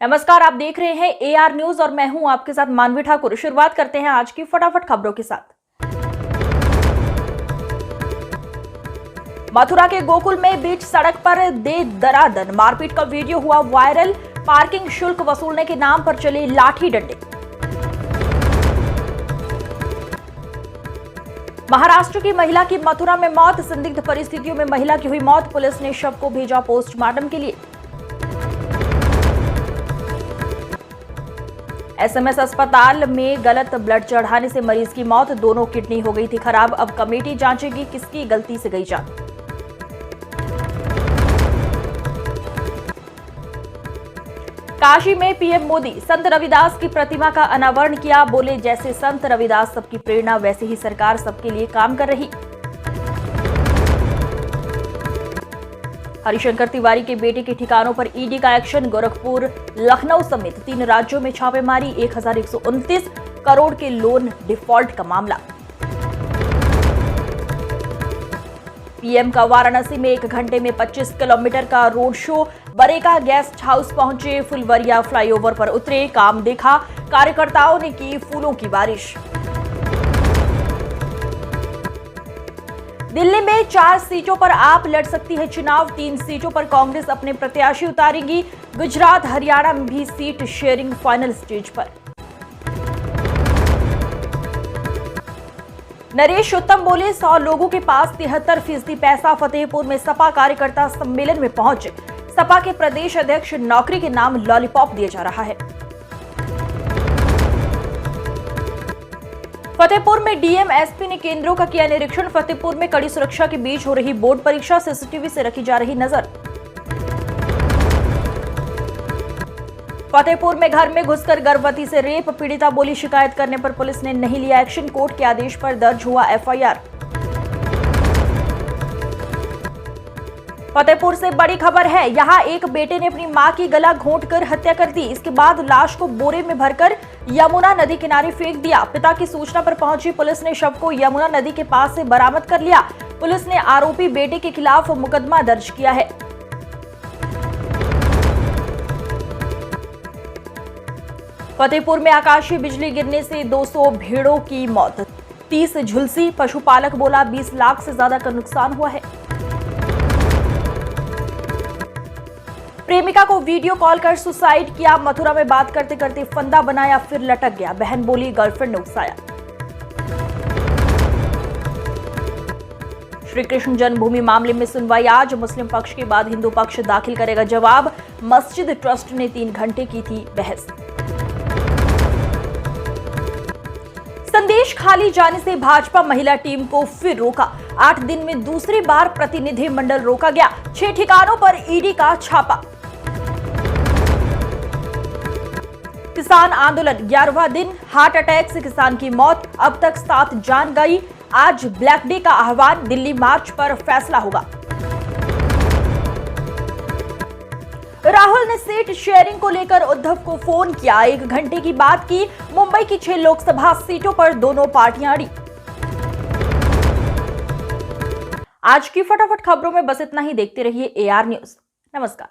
नमस्कार, आप देख रहे हैं एआर न्यूज और मैं हूं आपके साथ मानवी ठाकुर। शुरुआत करते हैं आज की फटाफट खबरों के साथ। मथुरा के गोकुल में बीच सड़क पर दे दरादर मारपीट का वीडियो हुआ वायरल। पार्किंग शुल्क वसूलने के नाम पर चले लाठी डंडे। महाराष्ट्र की महिला की मथुरा में मौत। संदिग्ध परिस्थितियों में महिला की हुई मौत। पुलिस ने शव को भेजा पोस्टमार्टम के लिए। एसएमएस अस्पताल में गलत ब्लड चढ़ाने से मरीज की मौत। दोनों किडनी हो गई थी खराब। अब कमेटी जांचेगी किसकी गलती से गई जान। काशी में पीएम मोदी संत रविदास की प्रतिमा का अनावरण किया। बोले, जैसे संत रविदास सबकी प्रेरणा, वैसे ही सरकार सबके लिए काम कर रही। हरिशंकर तिवारी के बेटे के ठिकानों पर ईडी का एक्शन। गोरखपुर, लखनऊ समेत 3 राज्यों में छापेमारी। 1129 करोड़ के लोन डिफॉल्ट का मामला। पीएम का वाराणसी में 1 घंटे में 25 किलोमीटर का road show. Bareka guest house पहुंचे। फुलवरिया फ्लाईओवर पर उतरे, काम देखा। कार्यकर्ताओं ने की फूलों की बारिश। दिल्ली में 4 सीटों पर आप लड़ सकती है चुनाव। 3 सीटों पर कांग्रेस अपने प्रत्याशी उतारेगी। गुजरात, हरियाणा में भी सीट शेयरिंग फाइनल स्टेज पर। नरेश उत्तम बोले, 100 लोगों के पास 73% पैसा। फतेहपुर में सपा कार्यकर्ता सम्मेलन में पहुंचे। सपा के प्रदेश अध्यक्ष, नौकरी के नाम लॉलीपॉप दिया जा रहा है। फतेहपुर में डीएम एसपी ने केंद्रों का किया निरीक्षण। फतेहपुर में कड़ी सुरक्षा के बीच हो रही बोर्ड परीक्षा। सीसीटीवी से रखी जा रही नजर। फतेहपुर में घर में घुसकर गर्भवती से रेप। पीड़िता बोली, शिकायत करने पर पुलिस ने नहीं लिया एक्शन। कोर्ट के आदेश पर दर्ज हुआ एफआईआर। फतेहपुर से बड़ी खबर है। यहां एक बेटे ने अपनी मां की गला घोंटकर हत्या कर दी। इसके बाद लाश को बोरे में भरकर यमुना नदी किनारे फेंक दिया। पिता की सूचना पर पहुंची पुलिस ने शव को यमुना नदी के पास से बरामद कर लिया। पुलिस ने आरोपी बेटे के खिलाफ मुकदमा दर्ज किया है। फतेहपुर में आकाशीय बिजली गिरने से 200 भेड़ों की मौत। 30 झुलसी। पशुपालक बोला, 20 लाख से ज्यादा का नुकसान हुआ है। प्रेमिका को वीडियो कॉल कर सुसाइड किया। मथुरा में बात करते करते फंदा बनाया, फिर लटक गया। बहन बोली, गर्लफ्रेंड ने उकसाया। श्री कृष्ण जन्मभूमि मामले में सुनवाई आज। मुस्लिम पक्ष के बाद हिंदू पक्ष दाखिल करेगा जवाब। मस्जिद ट्रस्ट ने 3 घंटे की थी बहस। संदेश खाली जाने से भाजपा महिला टीम को फिर रोका। 8 दिन में दूसरी बार प्रतिनिधिमंडल रोका गया। 6 ठिकानों पर ईडी का छापा। किसान आंदोलन 11वां दिन। हार्ट अटैक से किसान की मौत। अब तक 7 जान गई। आज ब्लैक डे का आह्वान। दिल्ली मार्च पर फैसला होगा। राहुल ने सीट शेयरिंग को लेकर उद्धव को फोन किया। 1 घंटे की बात की। मुंबई की 6 लोकसभा सीटों पर दोनों पार्टियां अड़ी। आज की फटाफट खबरों में बस इतना ही। देखते रहिए एआर न्यूज। नमस्कार।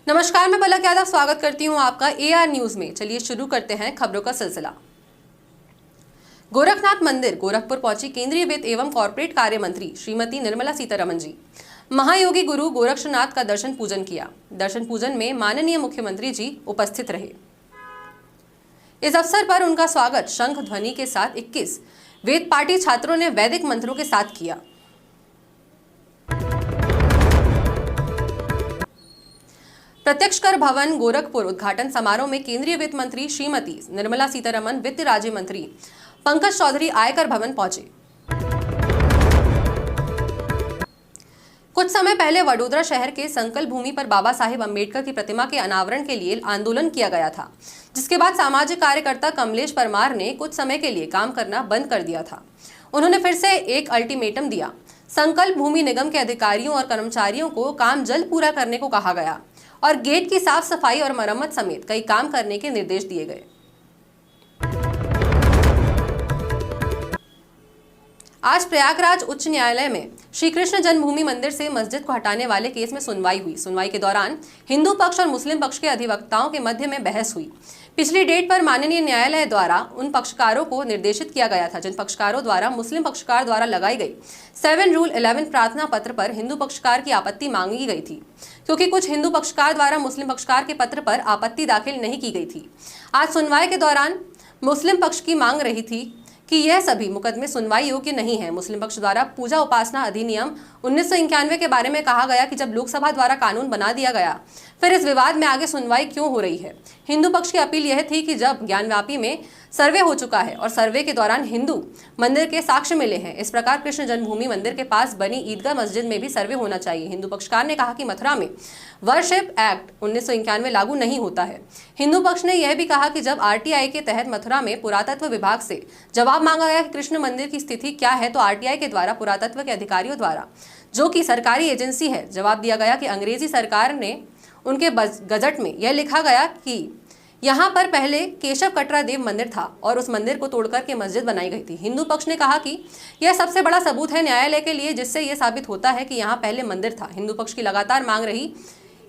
नमस्कार, मैं पलक यादव स्वागत करती हूं आपका एआर न्यूज में। चलिए शुरू करते हैं खबरों का सिलसिला। गोरखनाथ मंदिर गोरखपुर पहुंची केंद्रीय वित्त एवं कॉर्पोरेट कार्य मंत्री श्रीमती निर्मला सीतारमण जी। महायोगी गुरु गोरक्षनाथ का दर्शन पूजन किया। दर्शन पूजन में माननीय मुख्यमंत्री जी उपस्थित रहे। इस अवसर पर उनका स्वागत शंख ध्वनि के साथ 21 वेद पाठी छात्रों ने वैदिक मंत्रों के साथ किया। प्रत्यक्ष कर भवन गोरखपुर उद्घाटन समारोह में केंद्रीय वित्त मंत्री श्रीमती निर्मला सीतारमण, वित्त राज्य मंत्री पंकज चौधरी आयकर भवन पहुंचे। कुछ समय पहले वडोदरा शहर के संकल्प भूमि पर बाबा साहेब अंबेडकर की प्रतिमा के अनावरण के लिए आंदोलन किया गया था, जिसके बाद सामाजिक कार्यकर्ता कमलेश परमार ने कुछ समय के लिए काम करना बंद कर दिया था। उन्होंने फिर से एक अल्टीमेटम दिया। संकल्प भूमि निगम के अधिकारियों और कर्मचारियों को काम जल्द पूरा करने को कहा गया और गेट की साफ सफाई और मरम्मत समेत कई काम करने के निर्देश दिए गए। आज प्रयागराज उच्च न्यायालय में श्री कृष्ण जन्मभूमि मंदिर से मस्जिद को हटाने वाले केस में सुनवाई हुई। सुनवाई के दौरान हिंदू पक्ष और मुस्लिम पक्ष के अधिवक्ताओं के मध्य में बहस हुई। पिछली डेट पर माननीय न्यायालय द्वारा उन पक्षकारों को निर्देशित किया गया था जिन पक्षकारों द्वारा मुस्लिम पक्षकार द्वारा लगाई गई 7 रूल 11 प्रार्थना पत्र पर हिंदू पक्षकार की आपत्ति मांगी गई थी, क्योंकि कुछ हिंदू पक्षकार द्वारा मुस्लिम पक्षकार के पत्र पर आपत्ति दाखिल नहीं की गई थी। आज सुनवाई के दौरान मुस्लिम पक्ष की मांग रही थी कि यह सभी मुकदमे सुनवाई योग्य नहीं है। मुस्लिम पक्ष द्वारा पूजा उपासना अधिनियम 1991 के बारे में कहा गया कि जब लोकसभा द्वारा कानून बना दिया गया, फिर इस विवाद में आगे सुनवाई क्यों हो रही है। हिंदू पक्ष की अपील यह थी कि जब ज्ञानव्यापी में सर्वे हो चुका है और सर्वे के दौरान हिंदू मंदिर के साक्ष्य मिले हैं, इस प्रकार कृष्ण जन्मभूमि मंदिर के पास बनी ईदगाह मस्जिद में भी सर्वे होना चाहिए। हिंदू पक्षकार ने कहा कि मथुरा में वर्शिप एक्ट 1991 लागू नहीं होता है। हिंदू पक्ष ने यह भी कहा कि जब आरटीआई के तहत मथुरा में पुरातत्व विभाग से जवाब मांगा गया कि कृष्ण मंदिर की स्थिति क्या है, तो आरटीआई के द्वारा पुरातत्व के अधिकारियों द्वारा, जो कि सरकारी एजेंसी है, जवाब दिया गया कि अंग्रेजी सरकार ने उनके गजट में यह लिखा गया कि यहाँ पर पहले केशव कटरा देव मंदिर था और उस मंदिर को तोड़कर के मस्जिद बनाई गई थी। हिंदू पक्ष ने कहा कि यह सबसे बड़ा सबूत है न्यायालय के लिए, जिससे यह साबित होता है कि यहाँ पहले मंदिर था। हिंदू पक्ष की लगातार मांग रही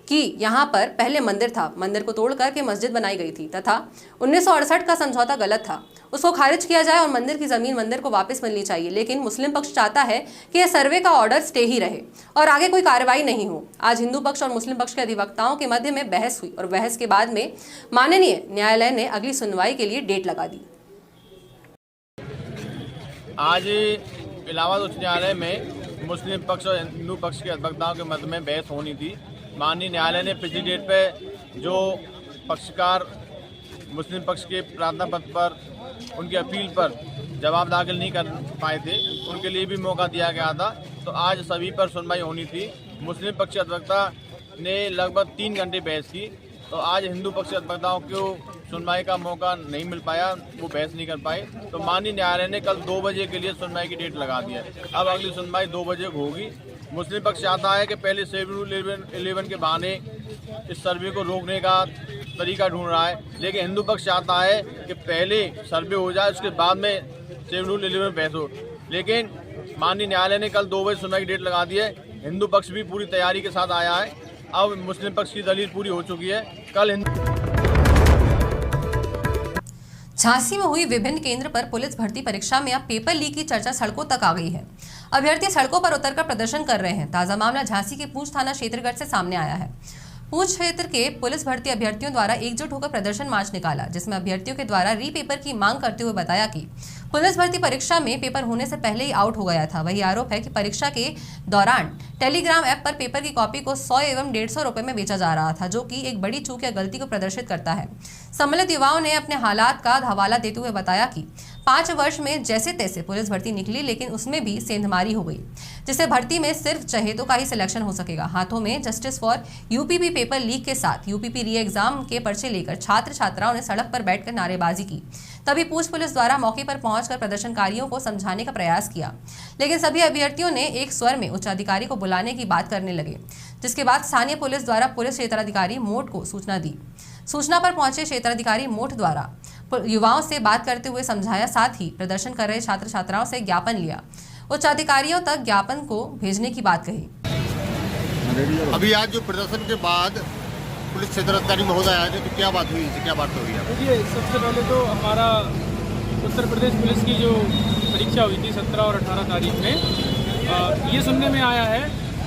कि यहाँ पर पहले मंदिर था, मंदिर को तोड़ करके मस्जिद बनाई गई थी तथा 1968 का समझौता गलत था, उसको खारिज किया जाए और मंदिर की जमीन मंदिर को वापस मिलनी चाहिए। लेकिन मुस्लिम पक्ष चाहता है कि यह सर्वे का ऑर्डर स्टे ही रहे और आगे कोई कार्रवाई नहीं हो। आज हिंदू पक्ष और मुस्लिम पक्ष के अधिवक्ताओं के मध्य में बहस हुई और बहस के बाद में माननीय न्यायालय ने अगली सुनवाई के लिए डेट लगा दी। आज इलाहाबाद उच्च न्यायालय में मुस्लिम पक्ष और हिंदू पक्ष के अधिवक्ताओं के मध्य में बहस होनी थी। माननीय न्यायालय ने पिछली डेट पे जो पक्षकार मुस्लिम पक्ष के प्रार्थना पत्र पर उनकी अपील पर जवाब दाखिल नहीं कर पाए थे, उनके लिए भी मौका दिया गया था। तो आज सभी पर सुनवाई होनी थी। मुस्लिम पक्ष अधिवक्ता ने लगभग 3 घंटे बहस की, तो आज हिंदू पक्ष अधिवक्ताओं को सुनवाई का मौका नहीं मिल पाया, वो बहस नहीं कर पाए। तो माननीय न्यायालय ने कल 2 बजे के लिए सुनवाई की डेट लगा दी है। अब अगली सुनवाई 2 बजे को होगी। मुस्लिम पक्ष चाहता है कि पहले 7 रूल 11 के बहाने इस सर्वे को रोकने का तरीका ढूंढ रहा है, लेकिन हिंदू पक्ष चाहता है कि पहले सर्वे हो जाए, उसके बाद में 7 रूल 11 में बहस हो। लेकिन माननीय न्यायालय ने कल 2 बजे सुनवाई की डेट लगा दी है। हिंदू पक्ष भी पूरी तैयारी के साथ आया है। अब मुस्लिम पक्ष की दलील पूरी हो चुकी है। कल झांसी में हुई विभिन्न केंद्र पर पुलिस भर्ती परीक्षा में अब पेपर लीक की चर्चा सड़कों तक आ गई है। अभ्यर्थी सड़कों पर उतरकर प्रदर्शन कर रहे हैं। ताजा मामला झांसी के पूंछ थाना क्षेत्रगढ़ से सामने आया है। पूंछ क्षेत्र के पुलिस भर्ती अभ्यर्थियों द्वारा एकजुट होकर प्रदर्शन मार्च निकाला, जिसमें अभ्यर्थियों के द्वारा रीपेपर की मांग करते हुए बताया कि पुलिस भर्ती परीक्षा में पेपर होने से पहले ही आउट हो गया था। वही आरोप है कि परीक्षा के दौरान टेलीग्राम ऐप पर पेपर की कॉपी को 100 एवं 150 रुपए में बेचा जा रहा था, जो कि एक बड़ी चूक या गलती को प्रदर्शित करता है। सम्मिलित युवाओं ने अपने हालात का हवाला देते हुए बताया कि 5 वर्ष में जैसे तैसे पुलिस भर्ती निकली, लेकिन उसमें भी सेंधमारी हो गई, जिससे भर्ती में सिर्फ चहेतों का ही सिलेक्शन हो सकेगा। हाथों में justice for UPP paper leak के साथ यूपीपी री एग्जाम के पर्चे लेकर छात्र छात्राओं ने सड़क पर बैठकर नारेबाजी की। तभी पूंछ पुलिस द्वारा मौके पर पहुंचकर प्रदर्शनकारियों को समझाने का प्रयास किया, लेकिन सभी अभ्यर्थियों ने एक स्वर में उच्च अधिकारी को बुलाने की बात करने लगे, जिसके बाद स्थानीय पुलिस द्वारा पुलिस क्षेत्राधिकारी मोट को सूचना दी। सूचना पर पहुंचे क्षेत्राधिकारी मोट द्वारा युवाओं से बात करते हुए समझाया, साथ ही प्रदर्शन कर रहे छात्र छात्राओं से ज्ञापन लिया। उच्च अधिकारियों तक ज्ञापन को भेजने की बात कही। अभी आज जो प्रदर्शन के बाद पुलिस क्षेत्राधिकारी महोदय आए थे, तो क्या बात हुई, क्या बात हुई? देखिए, सबसे पहले तो हमारा उत्तर प्रदेश पुलिस की जो परीक्षा हुई थी 17 और 18 तारीख में, ये सुनने में आया है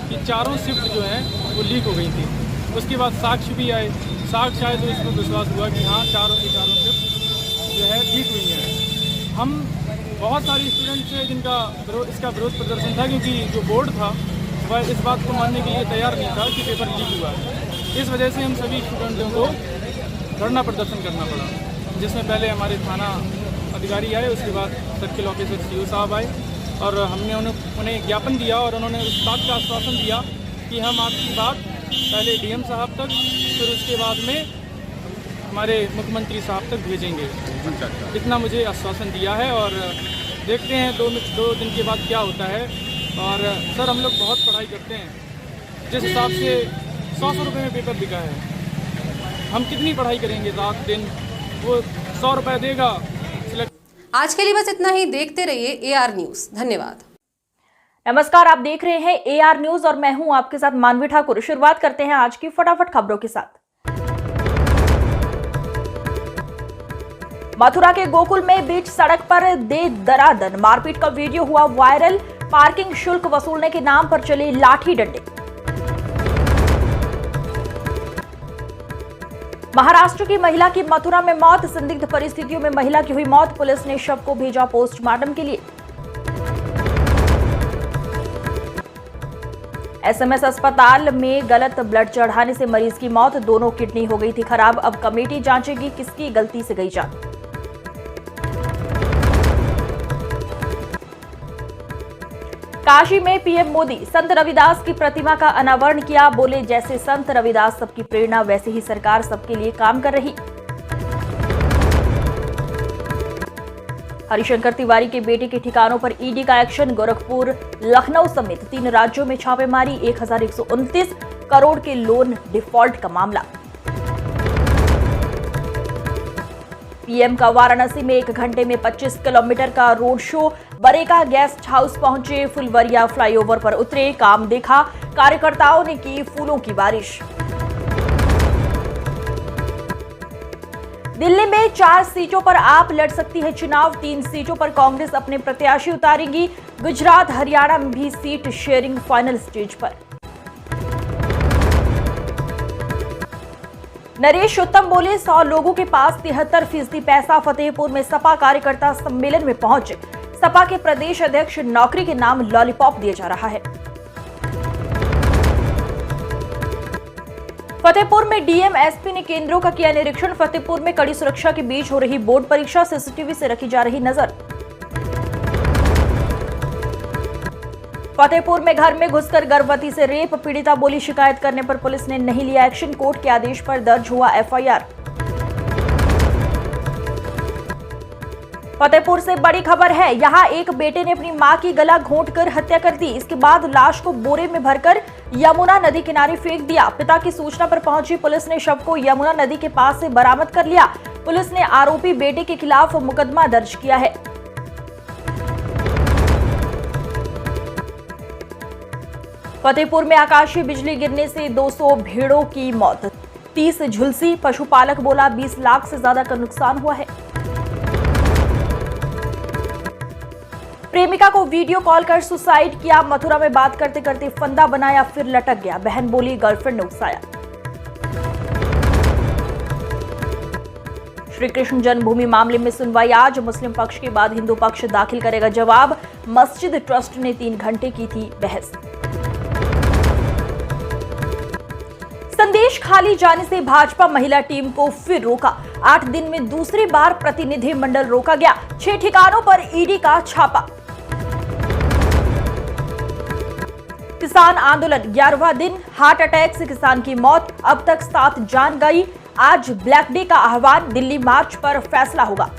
कि चारों शिफ्ट जो है वो लीक हो गई थी। उसके बाद साक्ष्य भी आए, साक्ष्य आए तो इसको विश्वास हुआ कि हाँ, चारों की चारों शिफ्ट जो है लीक हुई है। हम बहुत सारे स्टूडेंट्स थे जिनका इसका विरोध प्रदर्शन था, क्योंकि जो बोर्ड था वह इस बात को मानने के लिए तैयार नहीं था कि पेपर लीक हुआ। इस वजह से हम सभी स्टूडेंटों को धरना प्रदर्शन करना पड़ा, जिसमें पहले हमारे थाना अधिकारी आए, उसके बाद सर्किल ऑफिसर सीओ साहब आए और हमने उन्हें ज्ञापन दिया और उन्होंने उस बात का आश्वासन दिया कि हम आपकी बात पहले डीएम साहब तक, फिर उसके बाद में हमारे मुख्यमंत्री साहब तक भेजेंगे। इतना मुझे आश्वासन दिया है और देखते हैं 2 दिन के बाद क्या होता है। और सर, हम लोग बहुत पढ़ाई करते हैं। जिस हिसाब से 100 रुपये में पेपर बिका है, हम कितनी पढ़ाई करेंगे रात दिन? वो 100 रुपये देगा। आज के लिए बस इतना ही। देखते रहिए AR न्यूज़। धन्यवाद। नमस्कार, आप देख रहे हैं AR न्यूज और मैं हूं आपके साथ मानवी ठाकुर। शुरुआत करते हैं आज की फटाफट खबरों के साथ। मथुरा के गोकुल में बीच सड़क पर दे दरादन मारपीट का वीडियो हुआ वायरल। पार्किंग शुल्क वसूलने के नाम पर चले लाठी डंडे। महाराष्ट्र की महिला की मथुरा में मौत। संदिग्ध परिस्थितियों में महिला की हुई मौत। पुलिस ने शव को भेजा पोस्टमार्टम के लिए। SMS अस्पताल में गलत ब्लड चढ़ाने से मरीज की मौत। दोनों किडनी हो गई थी खराब। अब कमेटी जांचेगी किसकी गलती से गई जान। काशी में PM मोदी संत रविदास की प्रतिमा का अनावरण किया। बोले, जैसे संत रविदास सबकी प्रेरणा, वैसे ही सरकार सबके लिए काम कर रही। हरिशंकर तिवारी के बेटे के ठिकानों पर ED का एक्शन। गोरखपुर, लखनऊ समेत 3 राज्यों में छापेमारी। 1129 करोड़ के लोन डिफॉल्ट का मामला। PM का वाराणसी में 1 घंटे में 25 किलोमीटर का road show. Bareka guest house पहुंचे। फुलवरिया फ्लाईओवर पर उतरे। काम देखा। कार्यकर्ताओं ने की फूलों की बारिश। दिल्ली में 4 सीटों पर आप लड़ सकती है चुनाव। 3 सीटों पर कांग्रेस अपने प्रत्याशी उतारेगी। गुजरात, हरियाणा में भी सीट शेयरिंग फाइनल स्टेज पर। नरेश उत्तम बोले, 100 लोगों के पास 73% पैसा। फतेहपुर में सपा कार्यकर्ता सम्मेलन में पहुंचे। सपा के प्रदेश अध्यक्ष नौकरी के नाम लॉलीपॉप दिया जा रहा है। फतेहपुर में DM SP ने केंद्रों का किया निरीक्षण। फतेहपुर में कड़ी सुरक्षा के बीच हो रही बोर्ड परीक्षा। CCTV से रखी जा रही नजर। फतेहपुर में घर में घुसकर गर्भवती से रेप। पीड़िता बोली, शिकायत करने पर पुलिस ने नहीं लिया एक्शन। कोर्ट के आदेश पर दर्ज हुआ FIR। फतेहपुर से बड़ी खबर है। यहां एक बेटे ने अपनी मां की गला घोंटकर हत्या कर दी। इसके बाद लाश को बोरे में भरकर यमुना नदी किनारे फेंक दिया। पिता की सूचना पर पहुंची पुलिस ने शव को यमुना नदी के पास से बरामद कर लिया। पुलिस ने आरोपी बेटे के खिलाफ मुकदमा दर्ज किया है। फतेहपुर में आकाशीय बिजली गिरने से 200 भेड़ों की मौत। 30 झुलसी। पशुपालक बोला, 20 लाख से ज्यादा का नुकसान हुआ है। प्रेमिका को वीडियो कॉल कर सुसाइड किया। मथुरा में बात करते करते फंदा बनाया, फिर लटक गया। बहन बोली, गर्लफ्रेंड ने उकसाया। श्री कृष्ण जन्मभूमि मामले में सुनवाई आज। मुस्लिम पक्ष के बाद हिंदू पक्ष दाखिल करेगा जवाब। मस्जिद ट्रस्ट ने 3 घंटे की थी बहस। संदेश खाली जाने से भाजपा महिला टीम को फिर रोका। 8 दिन में दूसरी बार प्रतिनिधि मंडल रोका गया। 6 ठिकानों पर ED का छापा। किसान आंदोलन 11वां दिन। हार्ट अटैक से किसान की मौत। अब तक 7 जान गई। आज ब्लैक डे का आह्वान। दिल्ली मार्च पर फैसला होगा।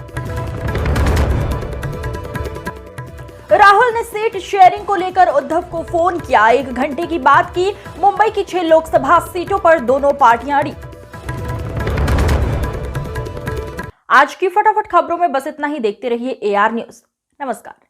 राहुल ने सीट शेयरिंग को लेकर उद्धव को फोन किया। 1 घंटे की बात की। मुंबई की 6 लोकसभा सीटों पर दोनों पार्टियां अड़ी। आज की फटाफट खबरों में बस इतना ही। देखते रहिए AR न्यूज। नमस्कार।